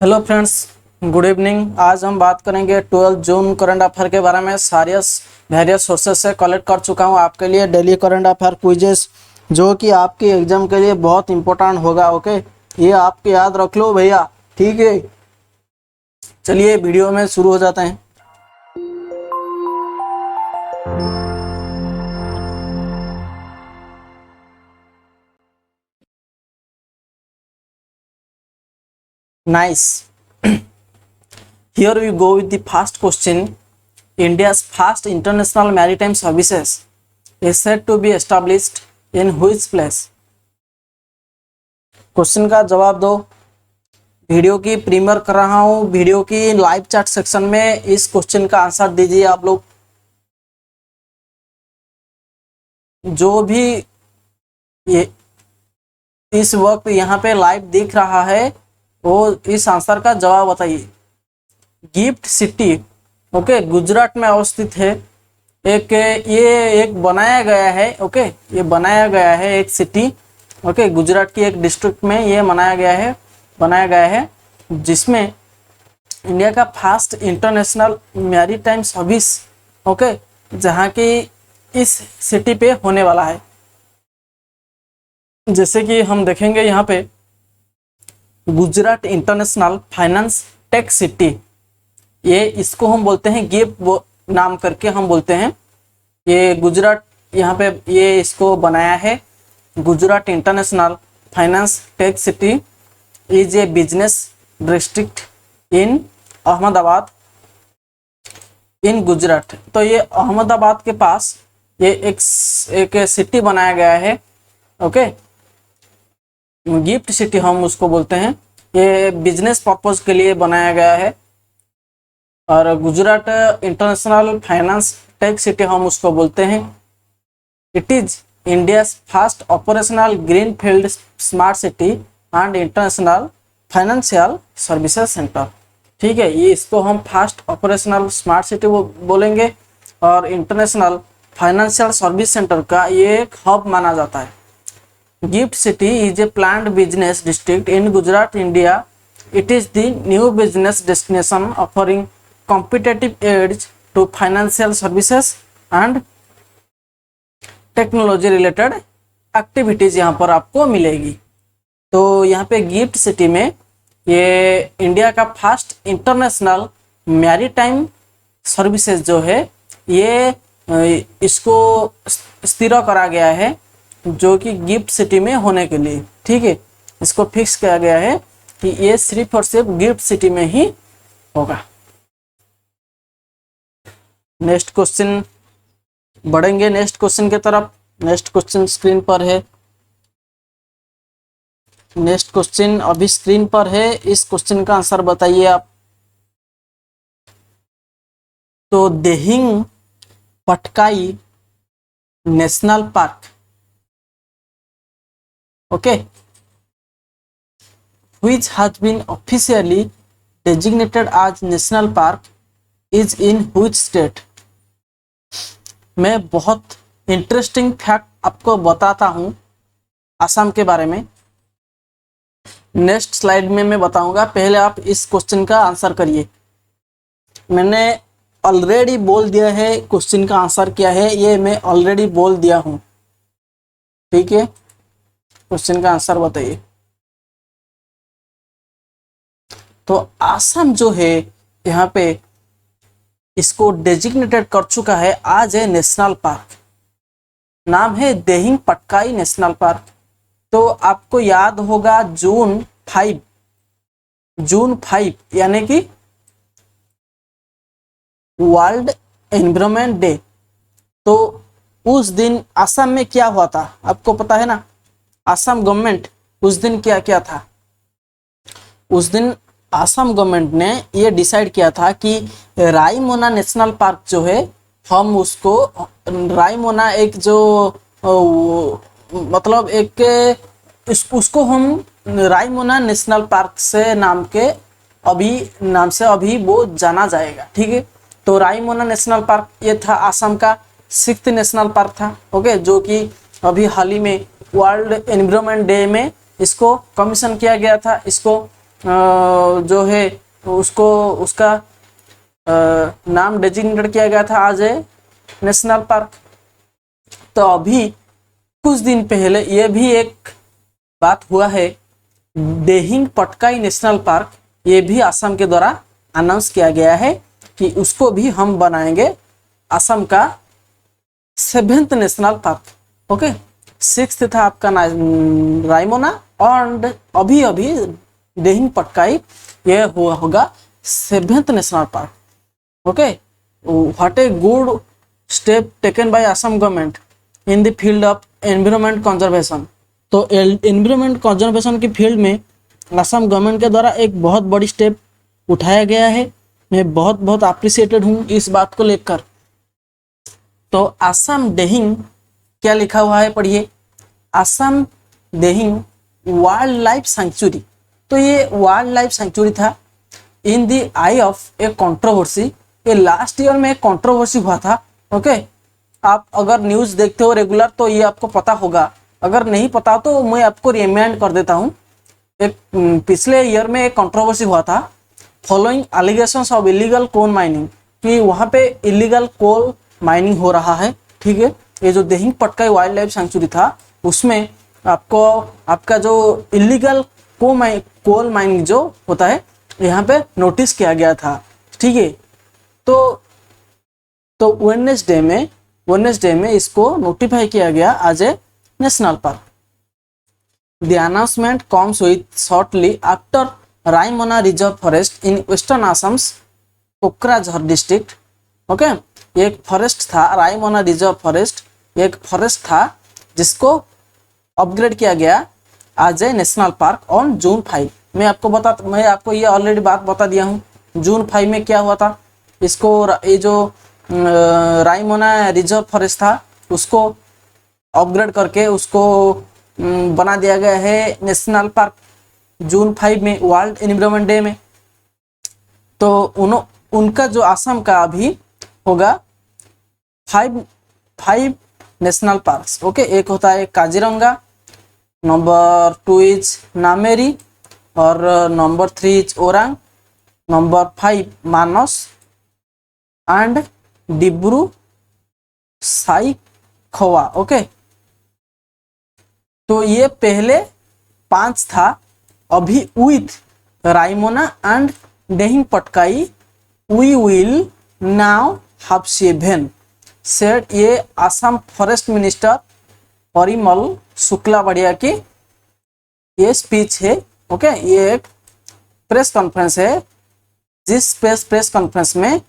Hello friends, good evening. आज हम बात करेंगे 12 जून करंट अफेयर के बारे में। वेरियस सोर्सेस से कलेक्ट कर चुका हूँ आपके लिए डेली करंट अफेयर क्विजेस, जो कि आपकी एग्जाम के लिए बहुत इंपॉर्टेंट होगा। ओके, ये आपके याद रख लो भैया, ठीक है। चलिए वीडियो में शुरू हो जाते हैं। Nice. Here we go with the first question. India's first international maritime services is said to be established in which place? Question का जवाब दो। वीडियो की प्रीमियर कर रहा हूँ, वीडियो की लाइव चैट सेक्शन में इस क्वेश्चन का आंसर दीजिए आप लोग। जो भी ये इस वक्त यहाँ पे लाइव दिख रहा है वो इस आंसर का जवाब बताइए। गिफ्ट सिटी, ओके, गुजरात में अवस्थित है। एक बनाया गया है, ओके, ये बनाया गया है एक सिटी, ओके, गुजरात की एक डिस्ट्रिक्ट में ये बनाया गया है जिसमें इंडिया का first international maritime service, okay, जहाँ की इस सिटी पे होने वाला है। जैसे कि हम देखेंगे यहाँ पे Gujarat international finance tech city, ये इसको हम बोलते हैं गिफ्ट नाम करके हम बोलते हैं। ये गुजरात यहाँ पे ये इसको बनाया है। Gujarat international finance tech city is a business district in Ahmedabad in Gujarat. तो ये अहमदाबाद के पास ये एक सिटी बनाया गया है, ओके, गिफ्ट सिटी हम उसको बोलते हैं। ये बिजनेस पर्पज के लिए बनाया गया है और Gujarat international finance tech city हम उसको बोलते हैं। It is India first operational green field smart city and international financial services centre. ठीक है, ये इसको हम फर्स्ट ऑपरेशनल स्मार्ट सिटी बोलेंगे और इंटरनेशनल फाइनेंशियल सर्विस सेंटर का ये एक हब माना जाता है। Gift city is a planned business district in Gujarat, India. It is the new business destination offering competitive edge to financial services and technology related activities यहाँ पर आपको मिलेगी। तो यहाँ पे गिफ्ट सिटी में ये इंडिया का फर्स्ट इंटरनेशनल मैरीटाइम सर्विसेज जो है ये इसको स्थिर करा गया है, जो कि गिफ्ट सिटी में होने के लिए। ठीक है, इसको फिक्स किया गया है कि ये सिर्फ और सिर्फ गिफ्ट सिटी में ही होगा। नेक्स्ट क्वेश्चन बढ़ेंगे, नेक्स्ट क्वेश्चन की तरफ। नेक्स्ट क्वेश्चन स्क्रीन पर है। नेक्स्ट क्वेश्चन अभी स्क्रीन पर है, इस क्वेश्चन का आंसर बताइए आप। तो Dehing Patkai national park, okay, which has been officially designated as national park is in which state? मैं बहुत इंटरेस्टिंग फैक्ट आपको बताता हूं असम के बारे में। नेक्स्ट स्लाइड में मैं बताऊंगा, पहले आप इस क्वेश्चन का आंसर करिए। मैंने ऑलरेडी बोल दिया है क्वेश्चन का आंसर क्या है, ये मैं ऑलरेडी बोल दिया हूं। ठीक है, क्वेश्चन का आंसर बताइए। तो असम जो है यहाँ पे इसको डेजिग्नेटेड कर चुका है आज है नेशनल पार्क। नाम है देहिंग पटकाई नेशनल पार्क। तो आपको याद होगा जून 5 यानी कि वर्ल्ड एनवायरनमेंट डे। तो उस दिन असम में क्या हुआ था आपको पता है ना। असम गवर्नमेंट उस दिन क्या किया था, उस दिन असम गवर्नमेंट ने ये डिसाइड किया था कि रायमोना नेशनल पार्क जो है हम उसको रायमोना एक जो मतलब एक उसको हम रायमोना नेशनल पार्क से नाम से अभी वो जाना जाएगा। ठीक है, तो रायमोना नेशनल पार्क ये था असम का 6th नेशनल पार्क था, ओके, जो कि अभी हाल ही में वर्ल्ड एनवायरनमेंट डे में इसको कमीशन किया गया था, इसको जो है उसको उसका नाम डेजिग्नेटेड किया गया था आज ए नेशनल पार्क। तो अभी कुछ दिन पहले ये भी एक बात हुआ है, दिहिंग पटकाई नेशनल पार्क, ये भी असम के द्वारा अनाउंस किया गया है कि उसको भी हम बनाएंगे असम का 7th national park. Okay, 6th था आपका रायमोना, और अभी अभी दिहिंग पटकाई ये होगा 7th national park. Okay, what a good step taken by Assam government in the field of environment conservation. तो एनवायरनमेंट कंजर्वेशन की फील्ड में असम गवर्नमेंट के द्वारा एक बहुत बड़ी स्टेप उठाया गया है। मैं बहुत बहुत अप्रिसिएटेड हूँ इस बात को लेकर। तो असम दिहिंग क्या लिखा हुआ है पढ़िए, Assam Dihing wild life sanctuary. तो ये वाइल्ड लाइफ सेंचुरी था in the I of A controversy. ये लास्ट ईयर में एक कंट्रोवर्सी हुआ था। ओके, आप अगर न्यूज़ देखते हो रेगुलर तो ये आपको पता होगा, अगर नहीं पता तो मैं आपको रिमाइंड कर देता हूँ। एक पिछले ईयर में एक कंट्रोवर्सी हुआ था following allegations of illegal coal mining, कि वहाँ पे इलीगल कोल माइनिंग हो रहा है। ठीक है, ये जो Dihing Patkai wild life sanctuary था उसमें आपको आपका जो इलीगल कोल माइनिंग जो होता है यहाँ पे नोटिस किया गया था। ठीक है, तो वेडनेसडे में इसको नोटिफाई किया गया as a national park. The announcement comes with shortly after Raimona Reserve Forest in Western Assam's Kokrajhar district. Okay, एक फॉरेस्ट था रायमोना रिजर्व फॉरेस्ट, एक फॉरेस्ट था जिसको अपग्रेड किया गया as a national park on June 5। मैं आपको ये ऑलरेडी बात बता दिया हूँ। जून 5 में क्या हुआ था, इसको ये जो रायमोना रिजर्व फॉरेस्ट था उसको अपग्रेड करके उसको बना दिया गया है नेशनल पार्क जून 5 में, वर्ल्ड एनवायरनमेंट डे में। तो उनका जो असम का अभी होगा 5 नेशनल पार्क्स। ओके, एक होता है काजीरंगा, नंबर 2 इज नामेरी, और number 3 is Orang, number 5 Manas and Dibru Saikhowa. Okay, तो ये पहले 5 था, अभी with Raimona and Dihing Patkai we will now have 7 said ये असम फॉरेस्ट मिनिस्टर परिमल शुक्ला बढ़िया की ये स्पीच है। ओके, ये एक प्रेस कॉन्फ्रेंस है, जिस प्रेस कॉन्फ्रेंस में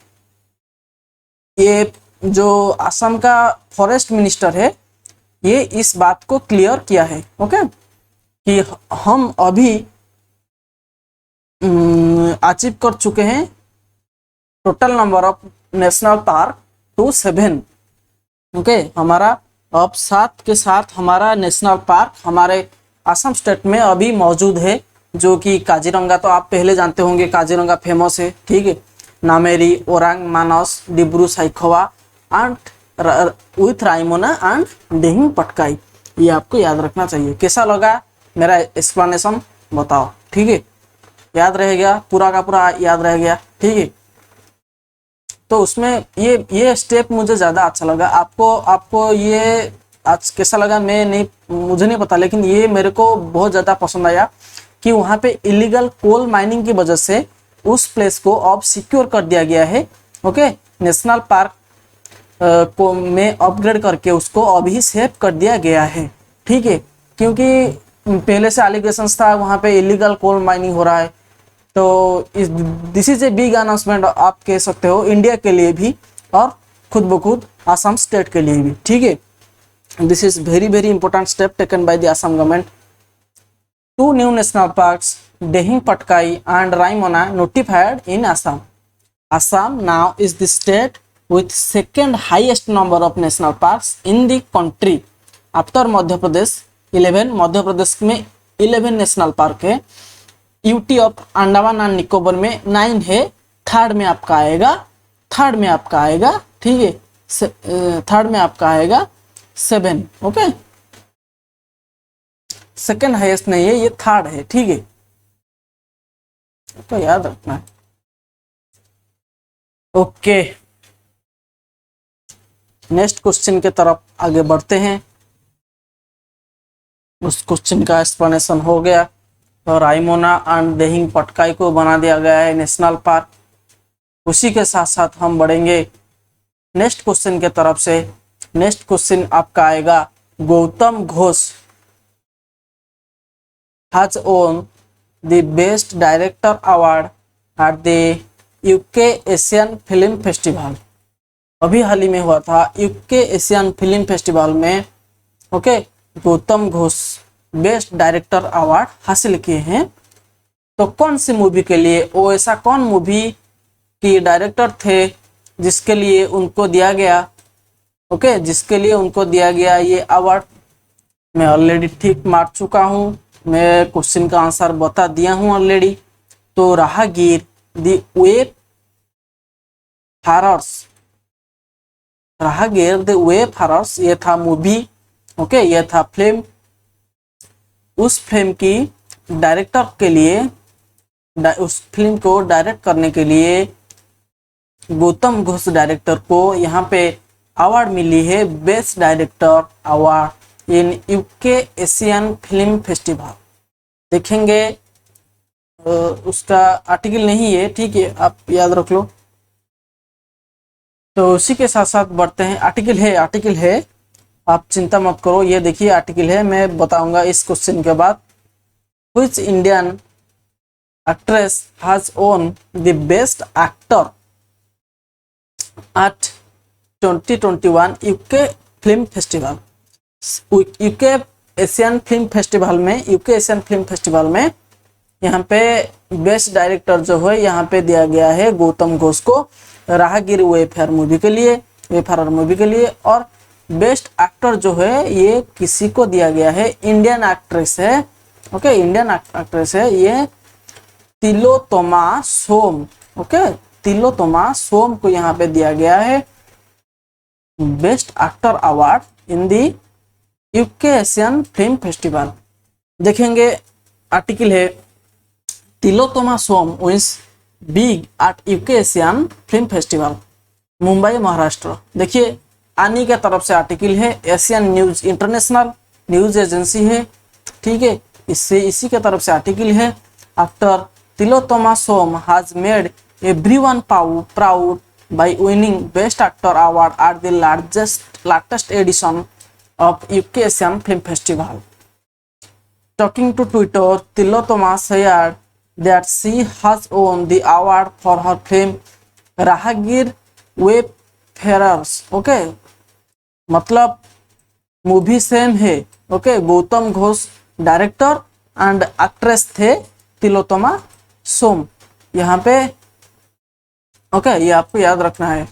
ये जो असम का फॉरेस्ट मिनिस्टर है ये इस बात को क्लियर किया है। ओके, कि हम अभी अचीव कर चुके हैं total number of national park to 7। Okay, हमारा अब 7 के साथ हमारा नेशनल पार्क हमारे असम स्टेट में अभी मौजूद है, जो कि काजीरंगा तो आप पहले जानते होंगे, काजीरंगा फेमस है। ठीक है, Nameri, Orang, Manas, Dibru Saikhowa and with Raimona and Dihing Patkai, ये आपको याद रखना चाहिए। कैसा लगा मेरा एक्सप्लेनेशन बताओ। ठीक है, याद रह गया, पूरा का पूरा याद रह गया। ठीक है, तो उसमें ये स्टेप मुझे ज़्यादा अच्छा लगा। आपको ये आज कैसा लगा मुझे नहीं पता, लेकिन ये मेरे को बहुत ज़्यादा पसंद आया कि वहाँ पे इलीगल कोल माइनिंग की वजह से उस प्लेस को अब सिक्योर कर दिया गया है। ओके, नेशनल पार्क को में अपग्रेड करके उसको अभी सेव कर दिया गया है। ठीक है, क्योंकि पहले से एलिगेशंस था वहाँ पे इलीगल कोल माइनिंग हो रहा है। तो this is a big announcement आप कह सकते हो, इंडिया के लिए भी और खुद ब खुद असम स्टेट के लिए भी। ठीक है, this is very important step taken by the Assam government. 2 new national parks, Dehing Patkai and Raimona, notified in Assam. Assam now is the state with second highest number of national parks in the country after Madhya Pradesh 11। Madhya Pradesh में 11 national park है। UT of Andaman and Nicobar में 9 है। Third में आपका आएगा ठीक है, third में आपका आएगा 7। ओके, सेकेंड हाईएस्ट नहीं है, ये थर्ड है। ठीक है, तो याद रखना है। ओके, नेक्स्ट क्वेश्चन की तरफ आगे बढ़ते हैं। उस क्वेश्चन का एक्सप्लेनेशन हो गया। और रायमोना एंड दिहिंग पटकाई को बना दिया गया है नेशनल पार्क। उसी के साथ साथ हम बढ़ेंगे नेक्स्ट क्वेश्चन के तरफ से। नेक्स्ट क्वेश्चन आपका आएगा, Gautam Ghosh has own the best director award at the UK Asian film festival. अभी हाल ही में हुआ था यूके एशियन फिल्म फेस्टिवल में। Okay, Gautam Ghosh best director award हासिल किए हैं। तो कौन सी मूवी के लिए, वो ऐसा कौन मूवी की डायरेक्टर थे जिसके लिए उनको दिया गया, ओके, जिसके लिए उनको दिया गया ये अवार्ड। मैं ऑलरेडी ठीक मार चुका हूँ, मैं क्वेश्चन का आंसर बता दिया हूँ ऑलरेडी। तो राहगीर द वेफेरर्स, राहगीर द वेफेरर्स ये था मूवी। ओके, ये था फिल्म। उस फिल्म की डायरेक्टर के लिए, उस फिल्म को डायरेक्ट करने के लिए गौतम घोष डायरेक्टर को यहाँ पे अवार्ड मिली है, best director award in UK Asian film festival. देखेंगे उसका आर्टिकल नहीं है, ठीक है, आप याद रख लो। तो उसी के साथ साथ बढ़ते हैं। आर्टिकल है, आर्टिकल है, आप चिंता मत करो। ये देखिए आर्टिकल है, मैं बताऊंगा इस क्वेश्चन के बाद। Which Indian actress has own the best actor eight 2021 UK film festival. UK Asian film festival में, यूके एशियन फिल्म फेस्टिवल में यहाँ पे बेस्ट डायरेक्टर जो है यहाँ पे दिया गया है गौतम घोष को, राहगीर वेफेयर मूवी के लिए, वेफेरर मूवी के लिए। और बेस्ट एक्टर जो है ये किसी को दिया गया है, इंडियन एक्ट्रेस है। ओके, इंडियन एक्ट्रेस है ये, तिलोत्तमा सोम। ओके, तिलोत्तमा सोम को यहाँ पे दिया गया है best actor award in the UK Asian film festival. देखेंगे आर्टिकल है, Tilottama Shome wins big at UK Asian film festival, Mumbai Maharashtra. देखिए आनी के तरफ से आर्टिकल है, Asian news international news agency है, ठीक है, इससे इसी के तरफ से आर्टिकल है। After Tillotama Shome has made everyone proud by winning Best Actor award at the latest edition of UK Asian Film Festival. Talking to Twitter, Tilottama said that she has won the award for her film Rahagir Wayfarers. Okay, मतलब movie same है। Okay, Gautam Ghosh director and actress थे तिलोत्तमा सोम यहाँ पे। Okay, ये आपको याद रखना है।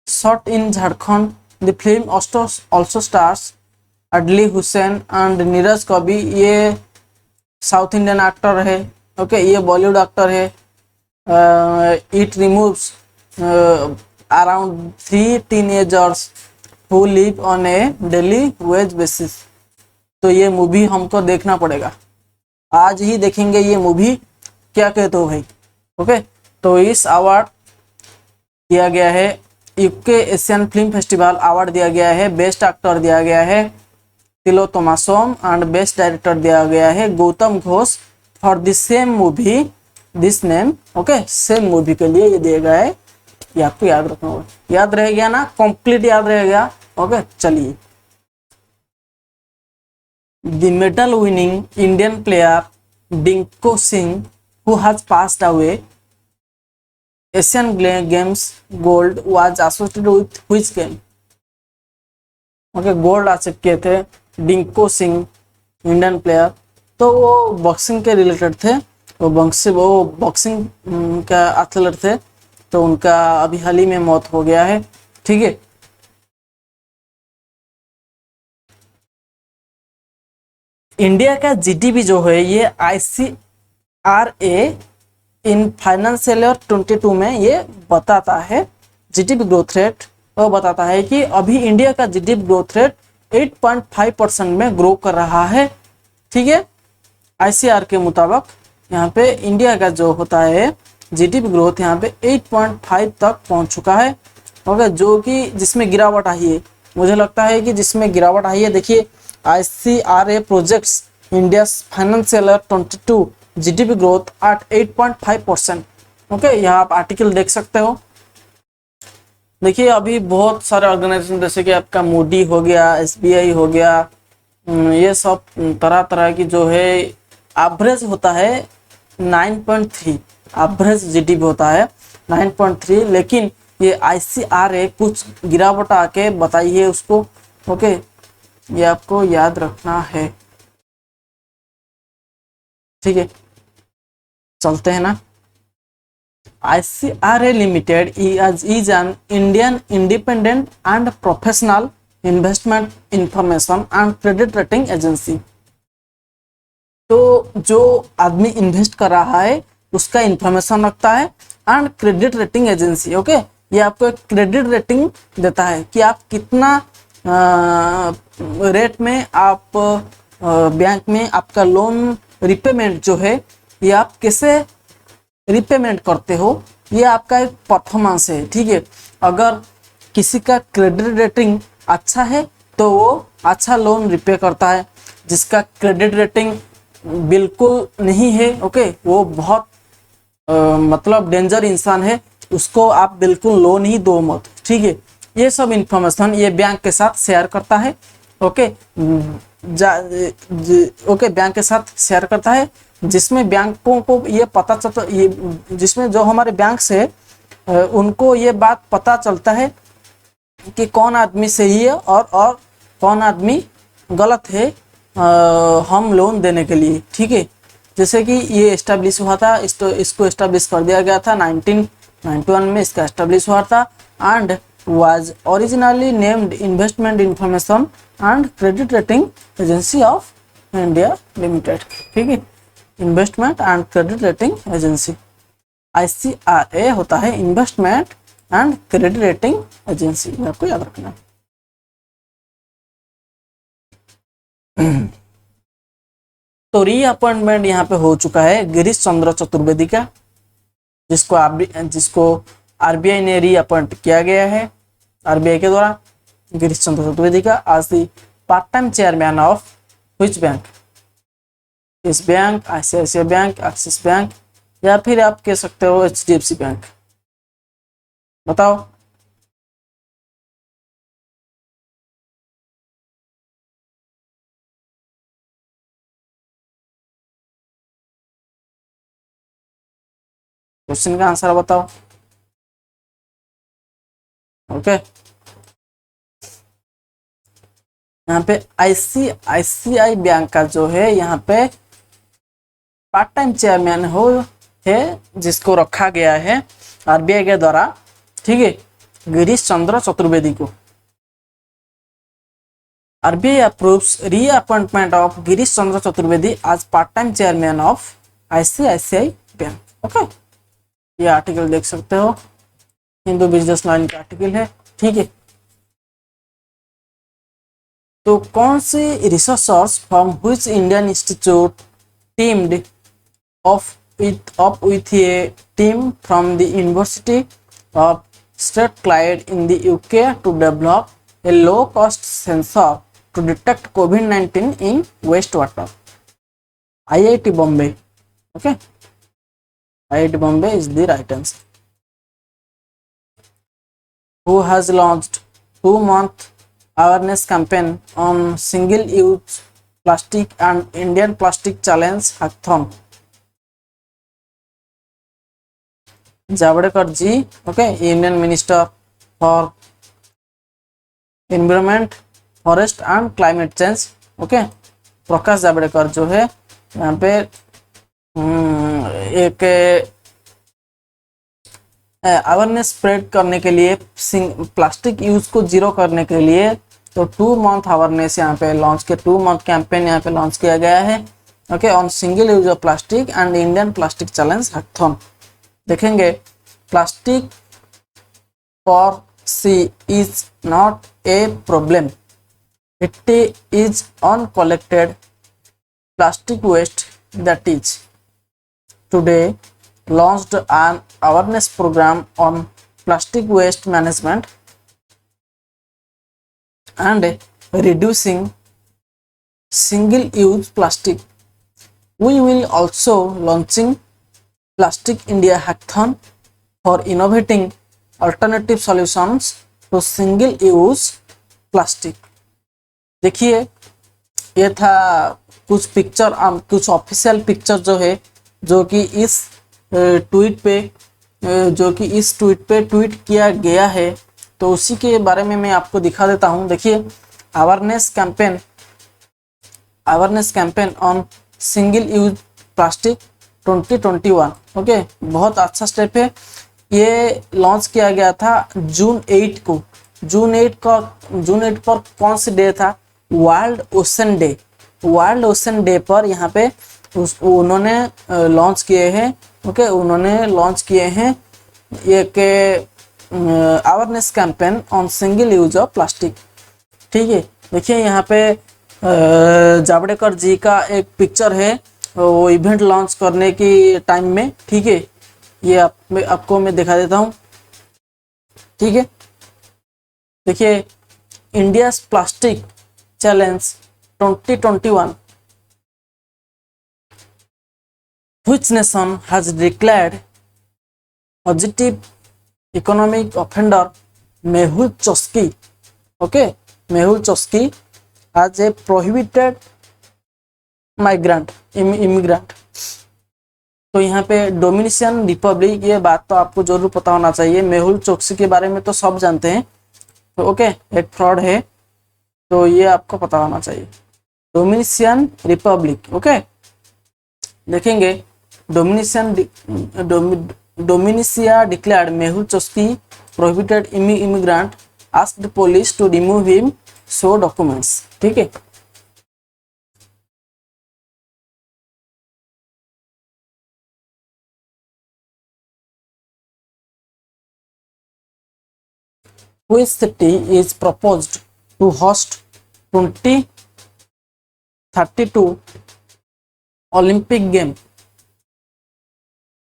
Shot in Jharkhand, the film also stars oddly Hussain and Neeraj कवि। ये साउथ इंडियन एक्टर है। ओके, ये बॉलीवुड एक्टर है। It removes around 3 teenagers who live on A daily veg basis. तो ये मूवी हमको देखना पड़ेगा, आज ही देखेंगे ये मूवी, क्या कहते हो भाई। ओके, तो इस अवार्ड दिया गया है, UK Asian film festival award दिया गया है, बेस्ट एक्टर दिया गया है तिलोत्तमा सोम एंड बेस्ट डायरेक्टर दिया गया है Gautam Ghosh for the same movie this name. Okay, same movie के लिए ये दिया गया है, ये आपको याद रखना होगा। याद रह गया ना, कंप्लीट याद रह गया। ओके, चलिए। The medal winning Indian player Dingko Singh who has passed away Asian games gold was associated with which game. Okay, gold achieve किए थे डिंको सिंह इंडियन प्लेयर, तो वो बॉक्सिंग के रिलेटेड थे, वो बॉक्सिंग का एथलीट थे, तो उनका अभी हाल ही में मौत हो गया है, ठीक है। इंडिया का जीडीपी जो है ये ICRA इन फाइनेंशियल ईयर 22 में ये बताता है जीडीपी ग्रोथ रेट, वो बताता है कि अभी इंडिया का जीडीपी ग्रोथ रेट 8.5% में ग्रो कर रहा है, ठीक है, ICR के मुताबिक। यहाँ पे इंडिया का जो होता है जीडीपी ग्रोथ यहाँ पे 8.5 तक पहुँच चुका है। ओके, जो कि जिसमें गिरावट आई है, मुझे लगता है कि जिसमें गिरावट आई है, देखिए ICRA projects India financial year 22 GDP growth at 8.5%। Okay, यहाँ आप आर्टिकल देख सकते हो। देखिए अभी बहुत सारे ऑर्गेनाइजेशन जैसे कि आपका मोडी हो गया, SBI हो गया, ये सब तरह तरह की जो है एवरेज होता है 9.3, एवरेज जीडीपी होता है 9.3, लेकिन ये ICRA कुछ गिरावट आके बताई है उसको। ओके, ये आपको याद रखना है, ठीक है। चलते हैं ना। ICRA Limited is an Indian independent and professional investment information and credit rating agency। तो जो आदमी इन्वेस्ट कर रहा है उसका इंफॉर्मेशन रखता है and credit rating agency. Okay, ये आपको एक क्रेडिट रेटिंग देता है कि आप कितना रेट में आप बैंक में आपका लोन रिपेमेंट जो है ये आप कैसे रिपेमेंट करते हो, ये आपका एक परफॉर्मेंस है, ठीक है। अगर किसी का क्रेडिट रेटिंग अच्छा है तो वो अच्छा लोन रिपे करता है, जिसका क्रेडिट रेटिंग बिल्कुल नहीं है, ओके, वो बहुत मतलब डेंजर इंसान है, उसको आप बिल्कुल लोन ही दो मत, ठीक है। ये सब इंफॉर्मेशन ये बैंक के साथ शेयर करता है। ओके, ओके, बैंक के साथ शेयर करता है, जिसमें बैंकों को ये पता चलता, ये जिसमें जो हमारे बैंक से उनको ये बात पता चलता है कि कौन आदमी सही है और कौन आदमी गलत है हम लोन देने के लिए, ठीक है। जैसे कि ये एस्टेब्लिश हुआ था, इसको एस्टेब्लिश कर दिया गया था 1991 में, इसका एस्टेब्लिश हुआ था and was originally named Investment Information and Credit Rating Agency of India Limited, ठीक है। Investment and credit rating agency ICRA होता है investment and credit rating agency, आपको याद रखना। तो री अपॉइंटमेंट यहाँ पे हो चुका है गिरीश चंद्र चतुर्वेदी का, जिसको RBI ने री अपॉइंट किया गया है, RBI के द्वारा गिरीश चंद्र चतुर्वेदी का आज the part time chairman of which bank, इस bank, ICICI bank, Axis bank, या फिर आप कह सकते हो HDFC बैंक। बताओ। क्वेश्चन का आंसर बताओ। ओके, यहाँ पे ICICI बैंक का जो है यहाँ पे पार्ट टाइम चेयरमैन है जिसको रखा गया है RBI के द्वारा, ठीक है, गिरीश चंद्र चतुर्वेदी को। RBI approves reappointment of Girish Chandra Chaturvedi as part time chairman of ICICI bank. Okay, ये आर्टिकल देख सकते हो, हिंदू बिजनेस लाइन का आर्टिकल है, ठीक है। तो कौन से researchers from which Indian institute teemed up with a team from the University of Strathclyde in the UK to develop a low-cost sensor to detect COVID-19 in wastewater? IIT Bombay. Okay, IIT Bombay is the right answer. Who has launched 2-month awareness campaign on single-use plastic and Indian Plastic Challenge Hackathon? Javadekar ji, okay, Indian minister for environment, forest and climate change. Okay, Prakash Javadekar जो है यहाँ पे एक awareness spread करने के लिए, plastic use को zero करने के लिए, तो 2 मंथ अवेयरनेस यहाँ पे लॉन्च किया, 2 मंथ कैंपेन यहाँ पे लॉन्च किया गया है। Okay, on single use of plastic and Indian plastic challenge hackathon. देखेंगे, plastic per se is not a problem, it is uncollected plastic waste that is today launched an awareness program on plastic waste management and reducing single-use plastic. We will also launching Plastic India Hackathon for innovating alternative solutions to single-use plastic. देखिए, ये था कुछ picture, कुछ official picture जो है, जो कि इस ट्वीट पे ट्वीट किया गया है, तो उसी के बारे में मैं आपको दिखा देता हूं। देखिए, awareness campaign on single use plastic 2021। Okay, बहुत अच्छा स्टेप है। ये लॉन्च किया गया था जून 8 को। जून 8 पर कौन सी डे था? World ocean day. World ocean day पर यहाँ पे उन्होंने लॉन्च किए हैं। ओके, उन्होंने लॉन्च किए हैं एक awareness campaign on single use of plastic. ठीक है, देखिए यहाँ पे जावड़ेकर जी का एक पिक्चर है, वो इवेंट लॉन्च करने की टाइम में। ठीक है, ये आपको मैं दिखा देता हूँ। ठीक है, देखिए, India plastic challenge 2021, which nation has declared positive economic offender Mehul Choksky, okay, Mehul Choksky as a prohibited immigrant। तो यहाँ पे डोमिनिशियन रिपब्लिक, ये बात तो आपको जरूर पता होना चाहिए। मेहुल चोक्सी के बारे में तो सब जानते हैं। तो ओके, एक फ्रॉड है, तो ये आपको पता होना चाहिए। डोमिनिशियन रिपब्लिक। ओके, देखेंगे, Dominica declared Mehul Choksi prohibited immigrant, asked police to remove him, show documents. ठीक है, which city is proposed to host 2032 Olympic game?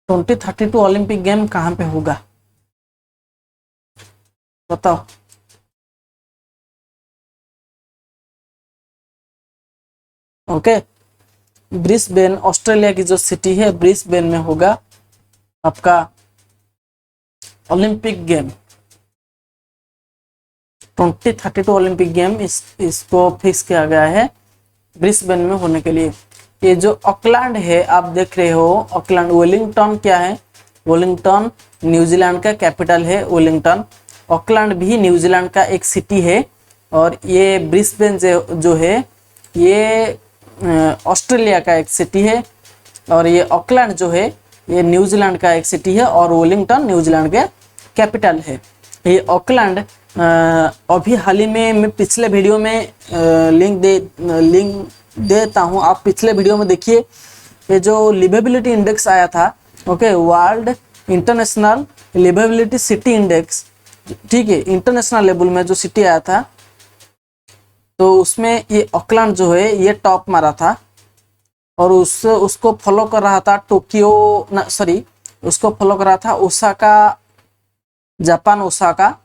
2032 Olympic game कहां पे होगा, बताओ। ओके, ब्रिस्बेन, ऑस्ट्रेलिया की जो सिटी है, ब्रिस्बेन में होगा आपका ओलंपिक गेम। 2032 ओलंपिक गेम इसको फिक्स किया गया है ब्रिस्बेन में होने के लिए। ये जो ऑकलैंड है आप देख रहे हो, ऑकलैंड, वेलिंगटन क्या है? वेलिंगटन न्यूजीलैंड का कैपिटल है, वेलिंगटन। ऑकलैंड भी न्यूजीलैंड का एक सिटी है, और ये ब्रिस्बेन जो है ये ऑस्ट्रेलिया का एक सिटी है, और ये ऑकलैंड जो है ये न्यूजीलैंड का एक सिटी है, और वेलिंगटन न्यूजीलैंड का कैपिटल है। ये ऑकलैंड अभी हाल ही में मैं पिछले वीडियो में लिंक देता हूँ, आप पिछले वीडियो में देखिए। ये जो लिवेबिलिटी इंडेक्स आया था, okay, world international liveability city index, ठीक है, इंटरनेशनल लेवल में जो सिटी आया था, तो उसमें ये ऑकलैंड जो है ये टॉप मारा था, और उसको फॉलो कर रहा था उसको फॉलो कर रहा था ओसाका, जापान ओसाका,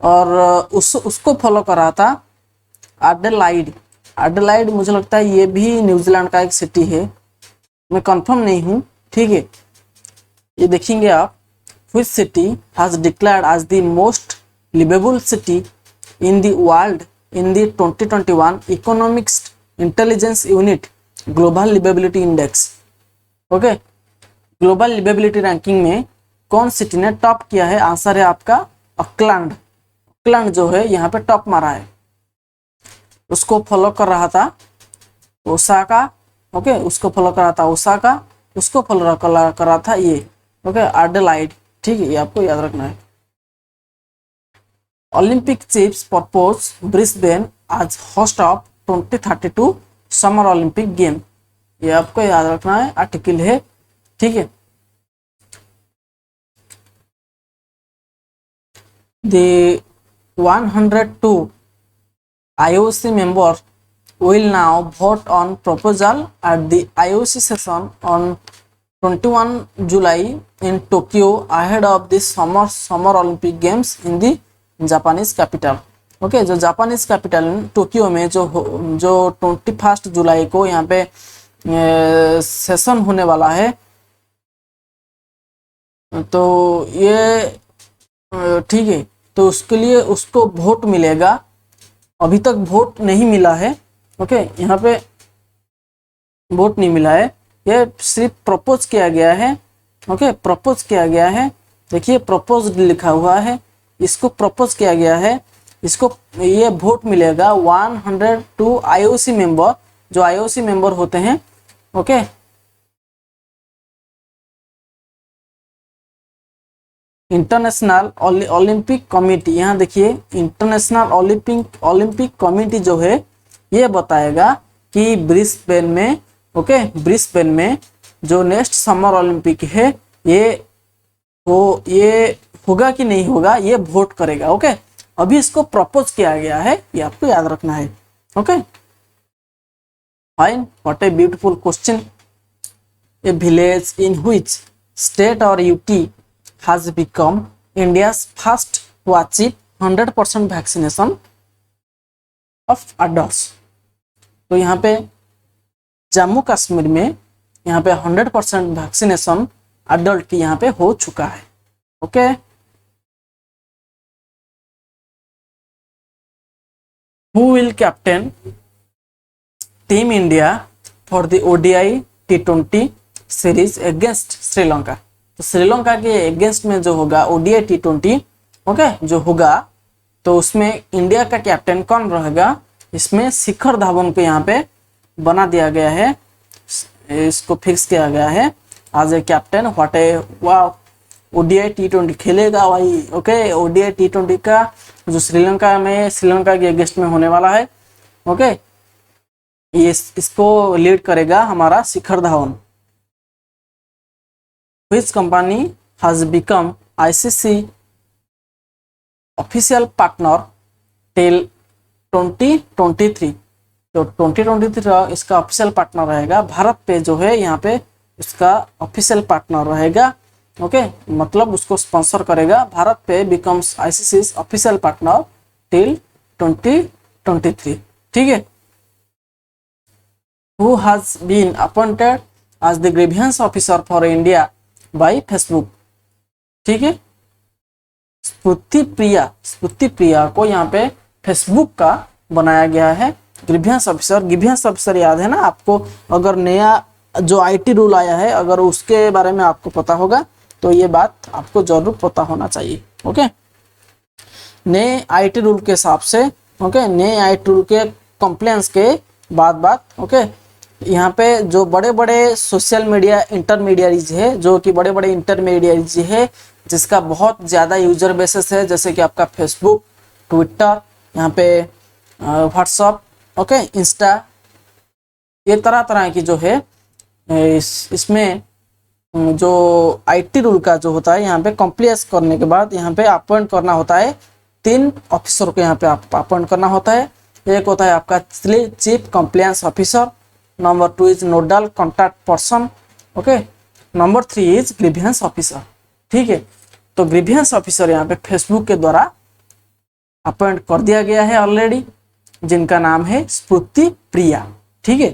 और उसको फॉलो कर रहा था एडिलेड। मुझे लगता है ये भी न्यूजीलैंड का एक सिटी है, मैं कंफर्म नहीं हूँ। ठीक है, ये देखेंगे आप, which city has declared as the most livable city in the world in the 2021 Economics Intelligence Unit Global Livability Index। Okay, global liveability ranking में कौन सिटी ने टॉप किया है? आंसर है आपका ऑकलैंड। ऑकलैंड जो है यहाँ पे टॉप मारा है, उसको फॉलो कर रहा था ओसाका। ओके, उसको फॉलो कर रहा था ओसाका, उसको फॉलो कर रहा था ये, ओके, एडिलेड। ठीक है, ये आपको याद रखना है। ओलंपिक चीफ्स प्रपोज ब्रिस्बेन आज host of 2032 summer Olympic game, ये आपको याद रखना है, आर्टिकल है। ठीक है, the 102 IOC member will now vote on proposal at the IOC session on 21 July in Tokyo ahead of the summer Olympic games in the Japanese capital. Okay, जो Japanese capital Tokyo में जो 21 जुलाई को यहाँ पे session होने वाला है, तो ये ठीक है, तो उसके लिए उसको वोट मिलेगा। अभी तक वोट नहीं मिला है। ओके, यहाँ पे वोट नहीं मिला है, ये सिर्फ प्रपोज किया गया है। ओके, प्रपोज किया गया है, देखिए प्रपोज लिखा हुआ है, इसको प्रपोज किया गया है, इसको ये वोट मिलेगा 102 आईओसी मेंबर, जो आईओसी मेंबर होते हैं। ओके, इंटरनेशनल ओलंपिक कमेटी, यहाँ देखिए इंटरनेशनल ओलंपिक कमेटी जो है ये बताएगा कि ब्रिस्बेन में, ओके, ब्रिस्बेन में जो नेक्स्ट समर ओलंपिक है ये होगा कि नहीं होगा, ये वोट करेगा। ओके, अभी इसको प्रपोज किया गया है, ये आपको याद रखना है। Okay, fine, what a beautiful question. A village in which state और UT has become India's first to achieve 100% vaccination of adults। तो यहाँ पे जम्मू कश्मीर में यहाँ पे 100% वैक्सीनेशन अडल्ट की यहाँ पे हो चुका है। Okay, who will captain team India for the ODI T20 series against Sri Lanka. तो श्रीलंका के अगेंस्ट में जो होगा ODI T20, ओके, जो होगा, तो उसमें इंडिया का कैप्टन कौन रहेगा, इसमें शिखर धवन को यहाँ पे बना दिया गया है, इसको फिक्स किया गया है as a captain. What a वाह, ODI T20 खेलेगा भाई। ओके, ODI T20 का जो श्रीलंका के अगेंस्ट में होने वाला है। ओके, ये इसको लीड करेगा हमारा Shikhar Dhawan. Which company has become ICC official partner till 2023। तो 2023 इसका ऑफिशियल पार्टनर रहेगा। भारत पे जो है यहाँ पे इसका ऑफिशियल पार्टनर रहेगा। ओके, मतलब उसको स्पॉन्सर करेगा। भारत पे becomes ICC's official partner till 2023। ठीक है। Who has been appointed as the grievance officer for India by Facebook. ठीक है, स्फूर्ति प्रिया को यहाँ पे फेसबुक का बनाया गया है ग्रीवियंस ऑफिसर। ग्रीवियंस ऑफिसर याद है ना आपको, अगर नया जो IT रूल आया है, अगर उसके बारे में आपको पता होगा तो ये बात आपको जरूर पता होना चाहिए। ओके, नए IT रूल के हिसाब से, ओके, नए IT रूल के कंप्लेंट्स के बाद ओके, यहाँ पे जो बड़े बड़े सोशल मीडिया इंटरमीडियरीज है, जो कि बड़े बड़े इंटरमीडियरीज है जिसका बहुत ज़्यादा यूजर बेसिस है, जैसे कि आपका फेसबुक, ट्विटर, यहाँ पे व्हाट्सअप, ओके, इंस्टा, ये तरह तरह की जो है इसमें जो IT रूल का जो होता है, यहाँ पे कंप्लीट करने के बाद यहाँ पे अपॉइंट करना होता है 3 ऑफिसर को यहाँ पे अपॉइंट करना होता है। एक होता है आपका chief compliance officer, number 2 is nodal contact person, okay, number 3 is grievance officer. ठीक है, तो ग्रीवियंस ऑफिसर यहाँ पे फेसबुक के द्वारा अपॉइंट कर दिया गया है ऑलरेडी, जिनका नाम है स्फूर्ति प्रिया। ठीक है,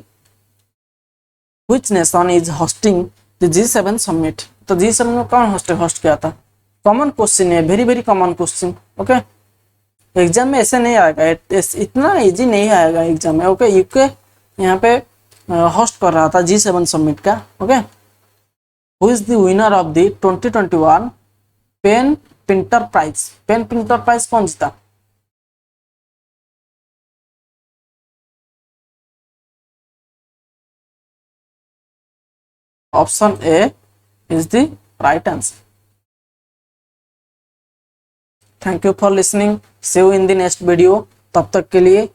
which nation is hosting the G7 summit. तो G7 में कौन होस्ट किया था? कॉमन क्वेश्चन है, very very common question. Okay, exam में ऐसे नहीं आएगा, इतना इजी नहीं आएगा एग्जाम में। ओके, यूके यहाँ पे होस्ट कर रहा था G7 समिट का। Okay, who is the winner of the 2021 pen printer prize. Pen printer prize कौन जीता? Option A is the right answer. Thank you for listening, see you in the next video. तब तक के लिए